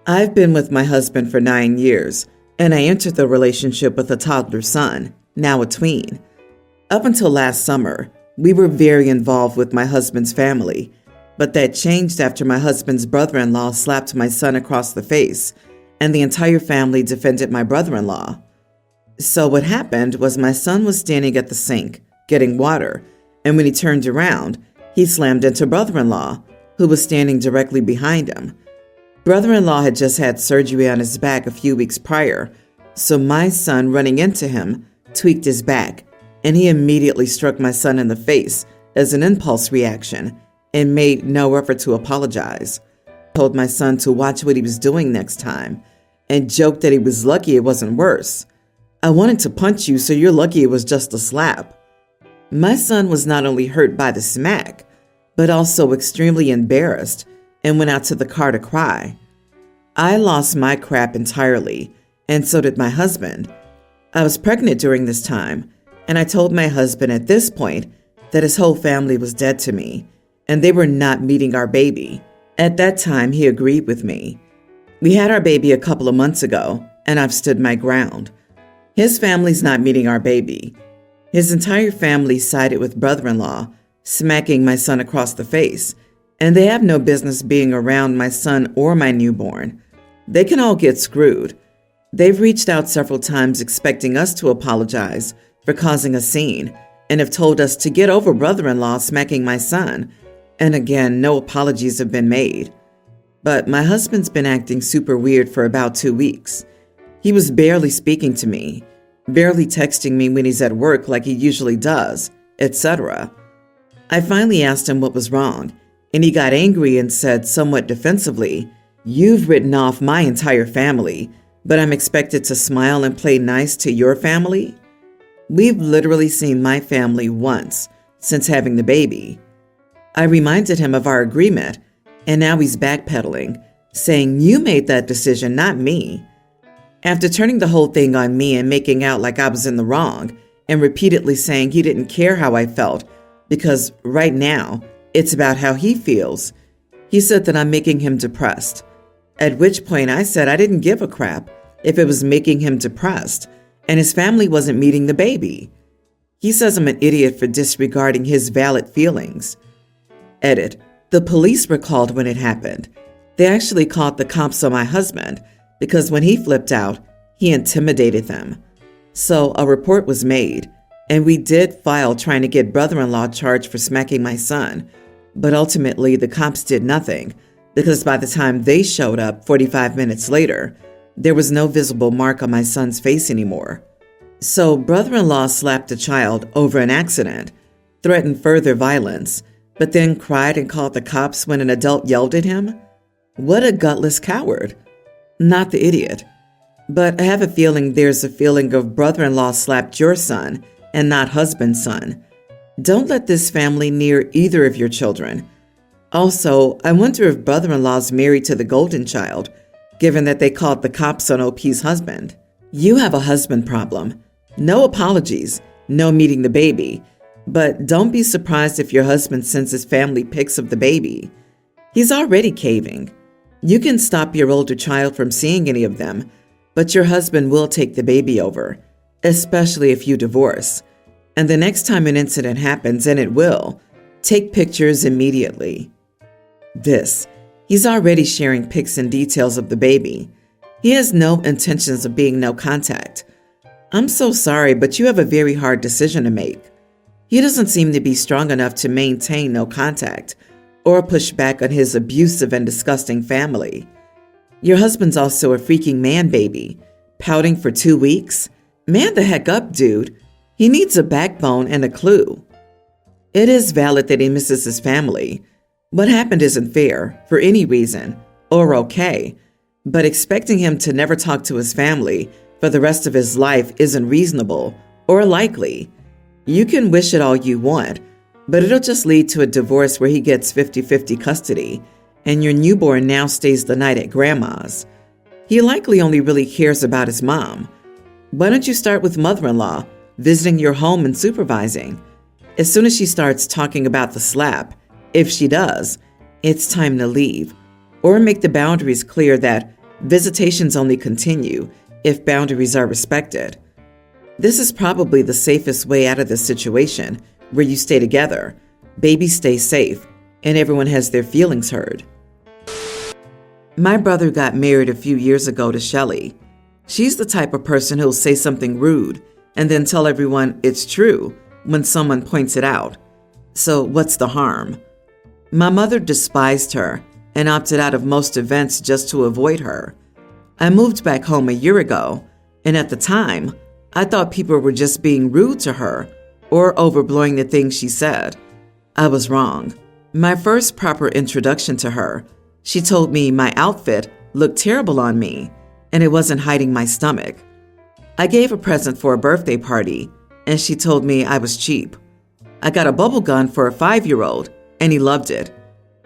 I've been with my husband for 9 years, and I entered the relationship with a toddler son, now a tween. Up until last summer, we were very involved with my husband's family, but that changed after my husband's brother-in-law slapped my son across the face, and the entire family defended my brother-in-law. So what happened was my son was standing at the sink, getting water, and when he turned around, he slammed into brother-in-law, who was standing directly behind him. Brother-in-law had just had surgery on his back a few weeks prior, so my son, running into him, tweaked his back, and he immediately struck my son in the face as an impulse reaction and made no effort to apologize. I told my son to watch what he was doing next time and joked that he was lucky it wasn't worse. I wanted to punch you, so you're lucky it was just a slap. My son was not only hurt by the smack, but also extremely embarrassed and went out to the car to cry. I lost my crap entirely, and so did my husband. I was pregnant during this time, and I told my husband at this point that his whole family was dead to me, and they were not meeting our baby. At that time, he agreed with me. We had our baby a couple of months ago, and I've stood my ground. His family's not meeting our baby. His entire family sided with brother-in-law, smacking my son across the face, and they have no business being around my son or my newborn. They can all get screwed. They've reached out several times expecting us to apologize for causing a scene and have told us to get over brother-in-law smacking my son, and again, no apologies have been made. But my husband's been acting super weird for about 2 weeks. He was barely speaking to me, barely texting me when he's at work like he usually does, etc. I finally asked him what was wrong, and he got angry and said somewhat defensively, "You've written off my entire family, but I'm expected to smile and play nice to your family?" We've literally seen my family once since having the baby. I reminded him of our agreement, and now he's backpedaling, saying, "You made that decision, not me." After turning the whole thing on me and making out like I was in the wrong, and repeatedly saying he didn't care how I felt, because right now, it's about how he feels, he said that I'm making him depressed. At which point I said I didn't give a crap if it was making him depressed, and his family wasn't meeting the baby. He says I'm an idiot for disregarding his valid feelings. Edit. The police were called when it happened. They actually called the cops on my husband because when he flipped out, he intimidated them. So a report was made, and we did file trying to get brother-in-law charged for smacking my son, but ultimately the cops did nothing because by the time they showed up 45 minutes later, there was no visible mark on my son's face anymore. So brother-in-law slapped a child over an accident, threatened further violence, but then cried and called the cops when an adult yelled at him? What a gutless coward. Not the idiot. But I have a feeling there's a feeling of brother-in-law slapped your son and not husband's son. Don't let this family near either of your children. Also, I wonder if brother-in-law's married to the golden child, given that they called the cops on OP's husband. You have a husband problem. No apologies, no meeting the baby. But don't be surprised if your husband sends his family pics of the baby. He's already caving. You can stop your older child from seeing any of them, but your husband will take the baby over, especially if you divorce. And the next time an incident happens, and it will, take pictures immediately. He's already sharing pics and details of the baby. He has no intentions of being no contact. I'm so sorry, but you have a very hard decision to make. He doesn't seem to be strong enough to maintain no contact or push back on his abusive and disgusting family. Your husband's also a freaking man baby, pouting for 2 weeks. Man the heck up, dude. He needs a backbone and a clue. It is valid that he misses his family. What happened isn't fair, for any reason, or okay, but expecting him to never talk to his family for the rest of his life isn't reasonable or likely. You can wish it all you want, but it'll just lead to a divorce where he gets 50-50 custody, and your newborn now stays the night at grandma's. He likely only really cares about his mom. Why don't you start with mother-in-law, visiting your home and supervising? As soon as she starts talking about the slap, if she does, it's time to leave, or make the boundaries clear that Visitations only continue if boundaries are respected. This is probably the safest way out of this situation, where you stay together, babies stay safe, and everyone has their feelings heard. My brother got married a few years ago to Shelly. She's the type of person who'll say something rude and then tell everyone it's true when someone points it out. So what's the harm? My mother despised her and opted out of most events just to avoid her. I moved back home a year ago, and at the time, I thought people were just being rude to her or overblowing the things she said. I was wrong. My first proper introduction to her, she told me my outfit looked terrible on me and it wasn't hiding my stomach. I gave a present for a birthday party and she told me I was cheap. I got a bubble gun for a 5-year-old and he loved it.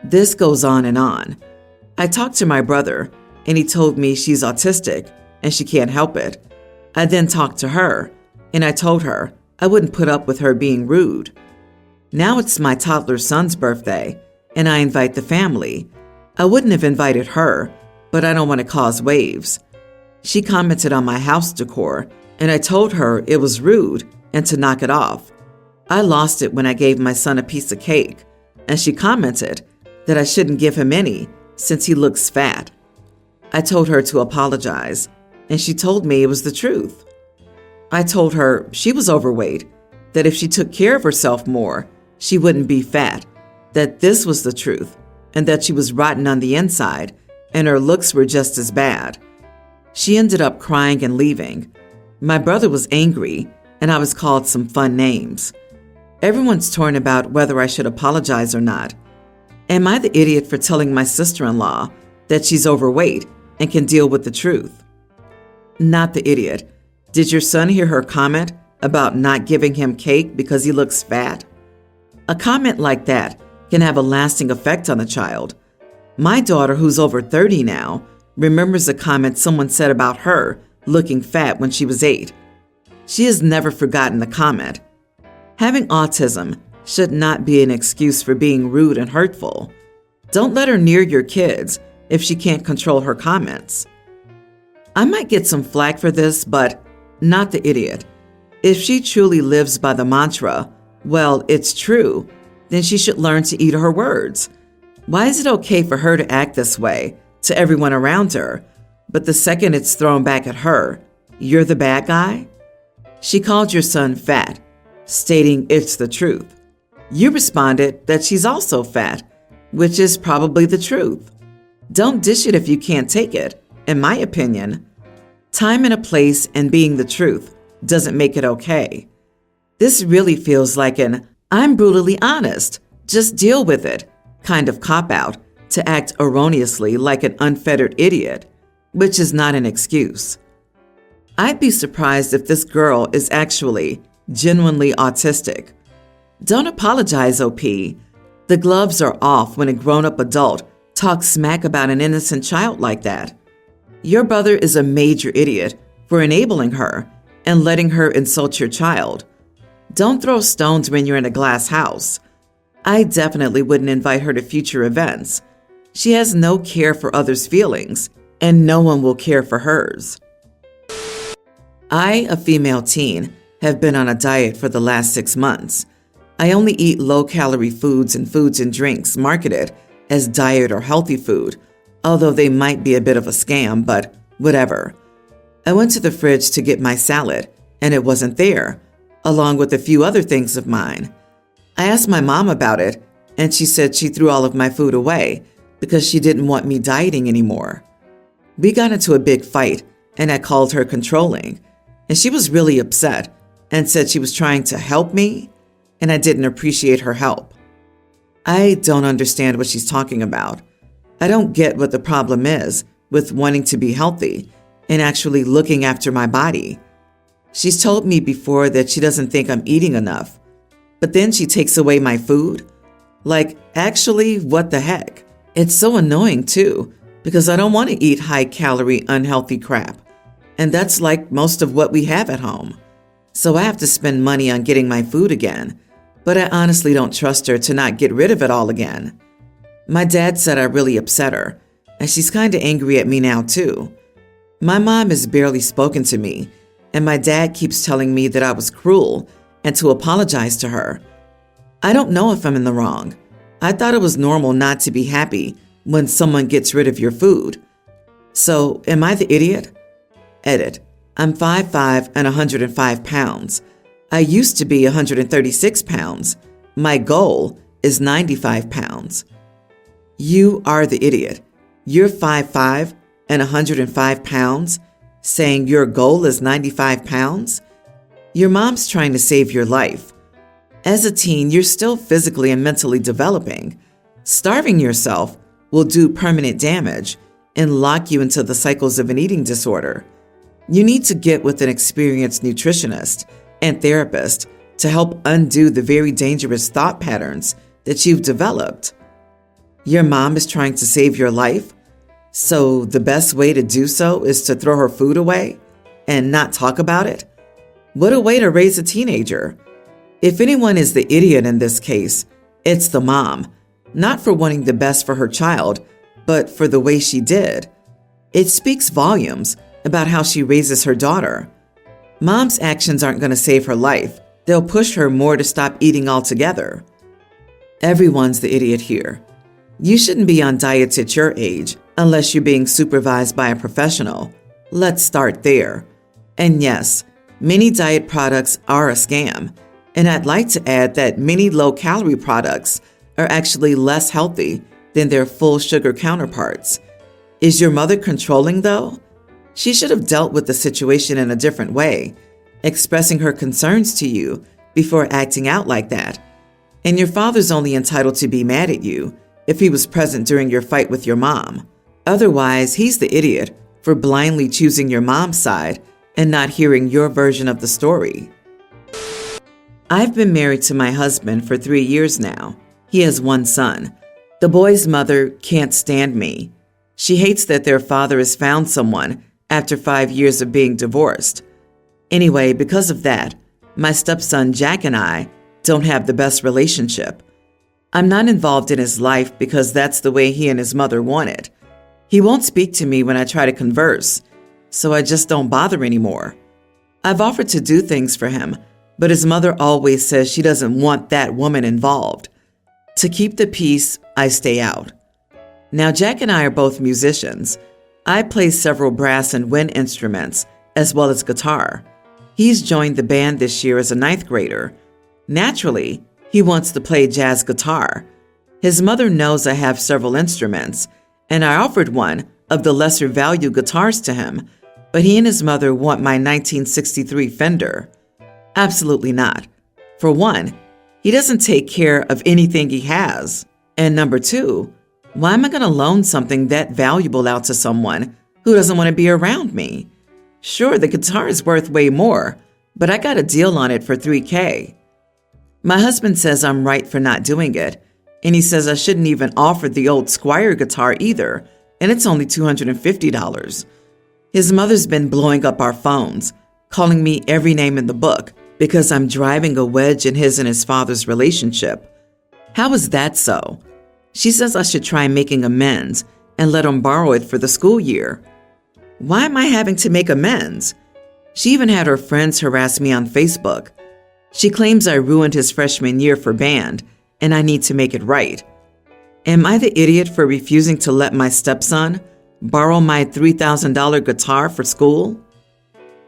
This goes on and on. I talked to my brother and he told me she's autistic and she can't help it. I then talked to her and I told her I wouldn't put up with her being rude. Now it's my toddler son's birthday and I invite the family. I wouldn't have invited her, but I don't want to cause waves. She commented on my house decor and I told her it was rude and to knock it off. I lost it when I gave my son a piece of cake and she commented that I shouldn't give him any since he looks fat. I told her to apologize and she told me it was the truth. I told her she was overweight, that if she took care of herself more, she wouldn't be fat, that this was the truth, and that she was rotten on the inside and her looks were just as bad. She ended up crying and leaving. My brother was angry and I was called some fun names. Everyone's torn about whether I should apologize or not. Am I the idiot for telling my sister-in-law that she's overweight and can deal with the truth? Not the idiot. Did your son hear her comment about not giving him cake because he looks fat? A comment like that can have a lasting effect on a child. My daughter, who's over 30 now, remembers a comment someone said about her looking fat when she was 8. She has never forgotten the comment. Having autism should not be an excuse for being rude and hurtful. Don't let her near your kids if she can't control her comments. I might get some flack for this, but not the idiot. If she truly lives by the mantra, well, it's true, then she should learn to eat her words. Why is it okay for her to act this way to everyone around her, but the second it's thrown back at her, you're the bad guy? She called your son fat, stating it's the truth. You responded that she's also fat, which is probably the truth. Don't dish it if you can't take it, in my opinion. Time and a place and being the truth doesn't make it okay. This really feels like an "I'm brutally honest, just deal with it" kind of cop-out to act erroneously like an unfettered idiot, which is not an excuse. I'd be surprised if this girl is actually genuinely autistic. Don't apologize, OP. The gloves are off when a grown-up adult talks smack about an innocent child like that. Your brother is a major idiot for enabling her and letting her insult your child. Don't throw stones when you're in a glass house. I definitely wouldn't invite her to future events. She has no care for others' feelings, and no one will care for hers. I, a female teen, have been on a diet for the last 6 months. I only eat low-calorie foods and drinks marketed as diet or healthy food, although they might be a bit of a scam, but whatever. I went to the fridge to get my salad, and it wasn't there, along with a few other things of mine. I asked my mom about it, and she said she threw all of my food away because she didn't want me dieting anymore. We got into a big fight, and I called her controlling, and she was really upset and said she was trying to help me, and I didn't appreciate her help. I don't understand what she's talking about. I don't get what the problem is with wanting to be healthy and actually looking after my body. She's told me before that she doesn't think I'm eating enough, but then she takes away my food? Like, actually, what the heck? It's so annoying too, because I don't want to eat high-calorie, unhealthy crap, and that's like most of what we have at home. So I have to spend money on getting my food again, but I honestly don't trust her to not get rid of it all again. My dad said I really upset her, and she's kind of angry at me now too. My mom has barely spoken to me, and my dad keeps telling me that I was cruel and to apologize to her. I don't know if I'm in the wrong. I thought it was normal not to be happy when someone gets rid of your food. So, am I the idiot? Edit. I'm 5'5" and 105 pounds. I used to be 136 pounds. My goal is 95 pounds. You are the idiot. You're 5'5" and 105 pounds, saying your goal is 95 pounds? Your mom's trying to save your life. As a teen, you're still physically and mentally developing. Starving yourself will do permanent damage and lock you into the cycles of an eating disorder. You need to get with an experienced nutritionist and therapist to help undo the very dangerous thought patterns that you've developed. Your mom is trying to save your life, so the best way to do so is to throw her food away and not talk about it? What a way to raise a teenager. If anyone is the idiot in this case, it's the mom, not for wanting the best for her child, but for the way she did. It speaks volumes about how she raises her daughter. Mom's actions aren't going to save her life. They'll push her more to stop eating altogether. Everyone's the idiot here. You shouldn't be on diets at your age unless you're being supervised by a professional. Let's start there. And yes, many diet products are a scam. And I'd like to add that many low-calorie products are actually less healthy than their full sugar counterparts. Is your mother controlling, though? She should have dealt with the situation in a different way, expressing her concerns to you before acting out like that. And your father's only entitled to be mad at you if he was present during your fight with your mom. Otherwise, he's the idiot for blindly choosing your mom's side and not hearing your version of the story. I've been married to my husband for 3 years now. He has one son. The boy's mother can't stand me. She hates that their father has found someone after 5 years of being divorced. Anyway, because of that, my stepson Jack and I don't have the best relationship. I'm not involved in his life because that's the way he and his mother want it. He won't speak to me when I try to converse, so I just don't bother anymore. I've offered to do things for him, but his mother always says she doesn't want that woman involved. To keep the peace, I stay out. Now, Jack and I are both musicians. I play several brass and wind instruments, as well as guitar. He's joined the band this year as a 9th grader. Naturally, he wants to play jazz guitar. His mother knows I have several instruments, and I offered one of the lesser value guitars to him, but he and his mother want my 1963 Fender. Absolutely not. For one, he doesn't take care of anything he has. And number two, why am I going to loan something that valuable out to someone who doesn't want to be around me? Sure, the guitar is worth way more, but I got a deal on it for $3,000. My husband says I'm right for not doing it, and he says I shouldn't even offer the old Squier guitar either, and it's only $250. His mother's been blowing up our phones, calling me every name in the book because I'm driving a wedge in his and his father's relationship. How is that so? She says I should try making amends and let him borrow it for the school year. Why am I having to make amends? She even had her friends harass me on Facebook. She claims I ruined his freshman year for band, and I need to make it right. Am I the idiot for refusing to let my stepson borrow my $3,000 guitar for school?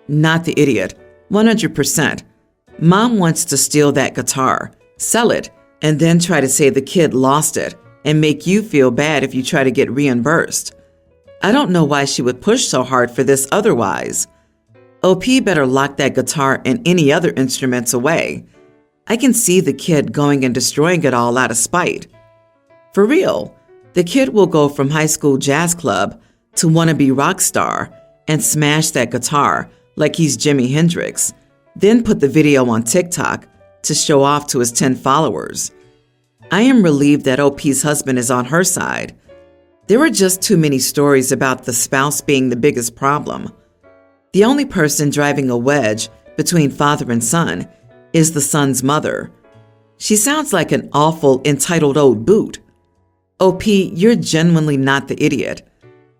Not the idiot, 100%. Mom wants to steal that guitar, sell it, and then try to say the kid lost it and make you feel bad if you try to get reimbursed. I don't know why she would push so hard for this otherwise. OP better lock that guitar and any other instruments away. I can see the kid going and destroying it all out of spite. For real, the kid will go from high school jazz club to wannabe rock star and smash that guitar like he's Jimi Hendrix, then put the video on TikTok to show off to his 10 followers. I am relieved that OP's husband is on her side. There are just too many stories about the spouse being the biggest problem. The only person driving a wedge between father and son is the son's mother. She sounds like an awful, entitled old boot. OP, you're genuinely not the idiot.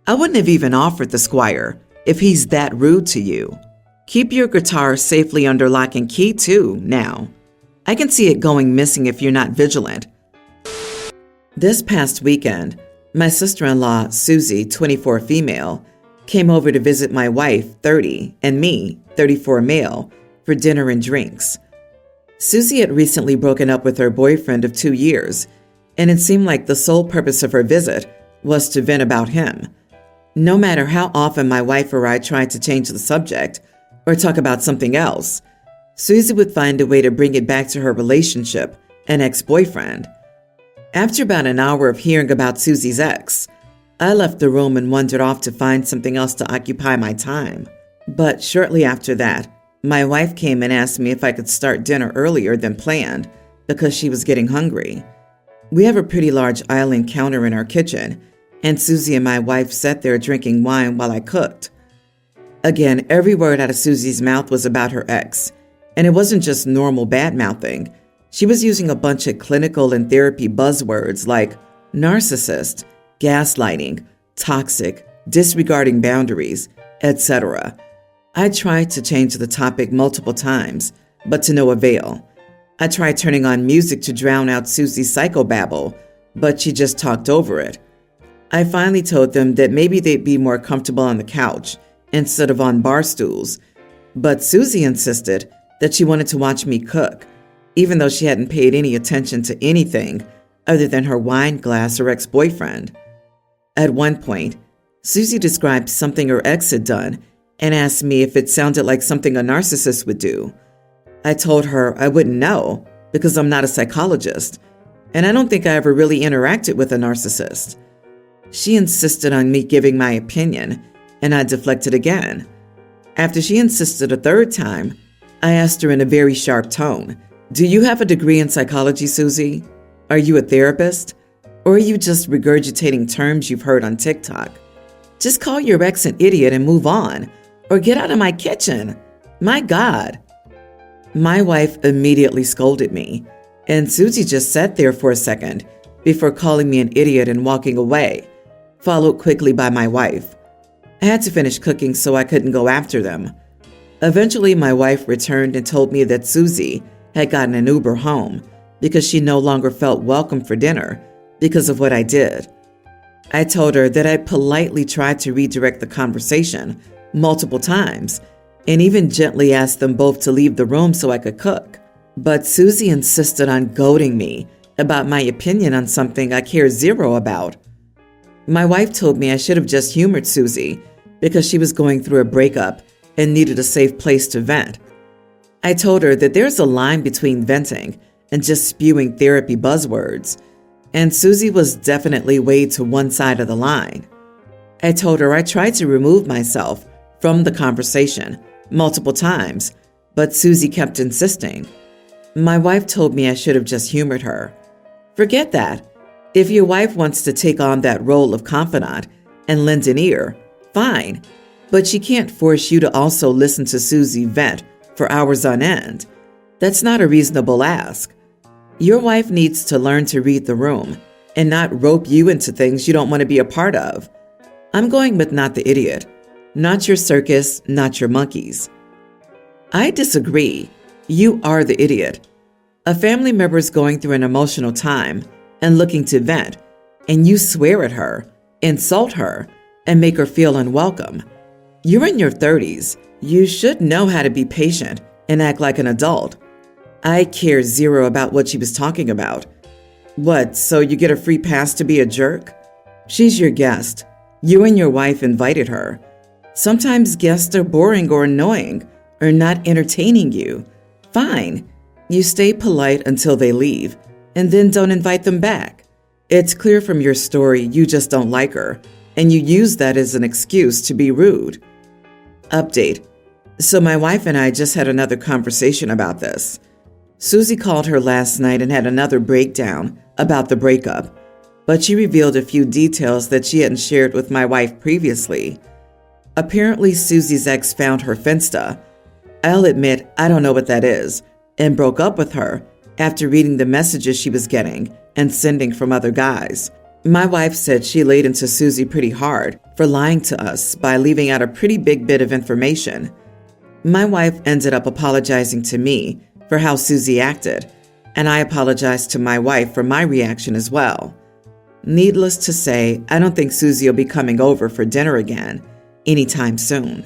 I wouldn't have even offered the squire if he's that rude to you. Keep your guitar safely under lock and key too, now. I can see it going missing if you're not vigilant. This past weekend, my sister-in-law, Susie, 24 female, came over to visit my wife, 30, and me, 34 male, for dinner and drinks. Susie had recently broken up with her boyfriend of 2 years, and it seemed like the sole purpose of her visit was to vent about him. No matter how often my wife or I tried to change the subject or talk about something else, Susie would find a way to bring it back to her relationship and ex-boyfriend. After about an hour of hearing about Susie's ex, I left the room and wandered off to find something else to occupy my time. But shortly after that, my wife came and asked me if I could start dinner earlier than planned because she was getting hungry. We have a pretty large island counter in our kitchen, and Susie and my wife sat there drinking wine while I cooked. Again, every word out of Susie's mouth was about her ex, and it wasn't just normal bad-mouthing. She was using a bunch of clinical and therapy buzzwords like narcissist, gaslighting, toxic, disregarding boundaries, etc. I tried to change the topic multiple times, but to no avail. I tried turning on music to drown out Susie's psychobabble, but she just talked over it. I finally told them that maybe they'd be more comfortable on the couch instead of on bar stools, but Susie insisted that she wanted to watch me cook, even though she hadn't paid any attention to anything other than her wine glass or ex-boyfriend. At one point, Susie described something her ex had done and asked me if it sounded like something a narcissist would do. I told her I wouldn't know because I'm not a psychologist, and I don't think I ever really interacted with a narcissist. She insisted on me giving my opinion, and I deflected again. After she insisted a third time, I asked her in a very sharp tone, "Do you have a degree in psychology, Susie? Are you a therapist? Or are you just regurgitating terms you've heard on TikTok? Just call your ex an idiot and move on, or get out of my kitchen. My God." My wife immediately scolded me, and Susie just sat there for a second before calling me an idiot and walking away, followed quickly by my wife. I had to finish cooking so I couldn't go after them. Eventually, my wife returned and told me that Susie had gotten an Uber home because she no longer felt welcome for dinner because of what I did. I told her that I politely tried to redirect the conversation multiple times and even gently asked them both to leave the room so I could cook. But Susie insisted on goading me about my opinion on something I care zero about. My wife told me I should have just humored Susie because she was going through a breakup and needed a safe place to vent. I told her that there's a line between venting and just spewing therapy buzzwords, and Susie was definitely way to one side of the line. I told her I tried to remove myself from the conversation multiple times, but Susie kept insisting. My wife told me I should have just humored her. Forget that. If your wife wants to take on that role of confidant and lend an ear, fine, but she can't force you to also listen to Susie vent for hours on end. That's not a reasonable ask. Your wife needs to learn to read the room and not rope you into things you don't want to be a part of. I'm going with not the idiot, not your circus, not your monkeys. I disagree. You are the idiot. A family member is going through an emotional time and looking to vent, and you swear at her, insult her, and make her feel unwelcome. You're in your 30s. You should know how to be patient and act like an adult. I care zero about what she was talking about. What, so you get a free pass to be a jerk? She's your guest. You and your wife invited her. Sometimes guests are boring or annoying or not entertaining you. Fine. You stay polite until they leave and then don't invite them back. It's clear from your story you just don't like her, and you use that as an excuse to be rude. Update. So my wife and I just had another conversation about this. Susie called her last night and had another breakdown about the breakup, but she revealed a few details that she hadn't shared with my wife previously. Apparently, Susie's ex found her Finsta. I'll admit I don't know what that is, and broke up with her after reading the messages she was getting and sending from other guys. My wife said she laid into Susie pretty hard for lying to us by leaving out a pretty big bit of information. My wife ended up apologizing to me for how Susie acted, and I apologized to my wife for my reaction as well. Needless to say, I don't think Susie will be coming over for dinner again anytime soon.